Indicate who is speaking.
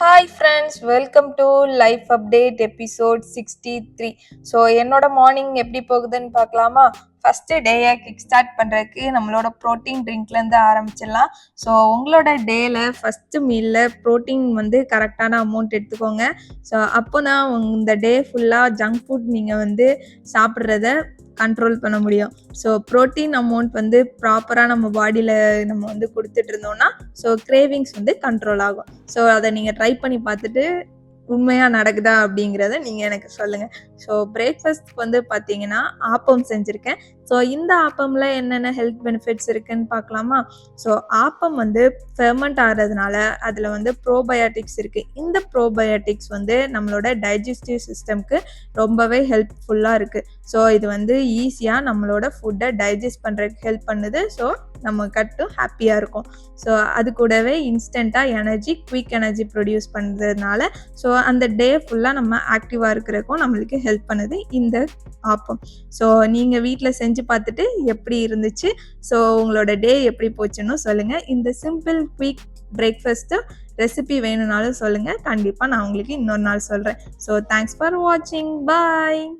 Speaker 1: Hi friends, welcome to life update episode 63. So என்னோட morning எப்படி போகுதுன்னு பார்க்கலாமா? ஃபஸ்ட்டு டேயை கிக் ஸ்டார்ட் பண்ணுறதுக்கு நம்மளோட ப்ரோட்டீன் ட்ரிங்க்லேருந்து ஆரம்பிச்சிடலாம். ஸோ உங்களோட டேயில் ஃபஸ்ட்டு மீலில் ப்ரோட்டீன் கரெக்டான அமௌண்ட் எடுத்துக்கோங்க. ஸோ அப்போ தான் இந்த டே ஃபுல்லாக ஜங்க் ஃபுட் நீங்கள் சாப்பிட்றத கண்ட்ரோல் பண்ண முடியும். ஸோ ப்ரோட்டீன் அமௌண்ட் ப்ராப்பராக நம்ம பாடியில் நம்ம கொடுத்துட்டு இருந்தோம்னா ஸோ கிரேவிங்ஸ் கண்ட்ரோல் ஆகும். ஸோ அதை நீங்கள் ட்ரை பண்ணி பார்த்துட்டு உண்மையாக நடக்குதா அப்படிங்கிறத நீங்கள் எனக்கு சொல்லுங்கள். ஸோ பிரேக்ஃபாஸ்ட்க்கு பார்த்தீங்கன்னா ஆப்பம் செஞ்சுருக்கேன். ஸோ இந்த ஆப்பமில் என்னென்ன ஹெல்த் பெனிஃபிட்ஸ் இருக்குன்னு பார்க்கலாமா? ஸோ ஆப்பம் ஃபெர்மெண்ட் ஆகிறதுனால அதில் ப்ரோபயோட்டிக்ஸ் இருக்குது. இந்த ப்ரோபயோட்டிக்ஸ் நம்மளோட டைஜஸ்டிவ் சிஸ்டம்க்கு ரொம்பவே ஹெல்ப்ஃபுல்லாக இருக்குது. ஸோ இது ஈஸியாக நம்மளோட ஃபுட்டை டைஜஸ்ட் பண்ணுறதுக்கு ஹெல்ப் பண்ணுது. ஸோ நம்ம கட்டும் ஹாப்பியாக இருக்கும். ஸோ அது கூடவே இன்ஸ்டண்ட்டாக குயிக் எனர்ஜி ப்ரொடியூஸ் பண்ணுறதுனால ஸோ அந்த டே ஃபுல்லாக நம்ம ஆக்டிவாக இருக்கிறதுக்கும் நம்மளுக்கு ஹெல்ப் பண்ணுது இந்த ஆப்பம். ஸோ நீங்கள் வீட்டில் செஞ்சு பார்த்துட்டு எப்படி இருந்துச்சு, ஸோ உங்களோட டே எப்படி போச்சுன்னு சொல்லுங்கள். இந்த சிம்பிள் குயிக் பிரேக்ஃபாஸ்ட்டு ரெசிபி வேணும்னாலும் சொல்லுங்கள். கண்டிப்பாக நான் உங்களுக்கு இன்னொரு நாள் சொல்கிறேன். ஸோ தேங்க்ஸ் ஃபார் வாட்சிங். பாய்.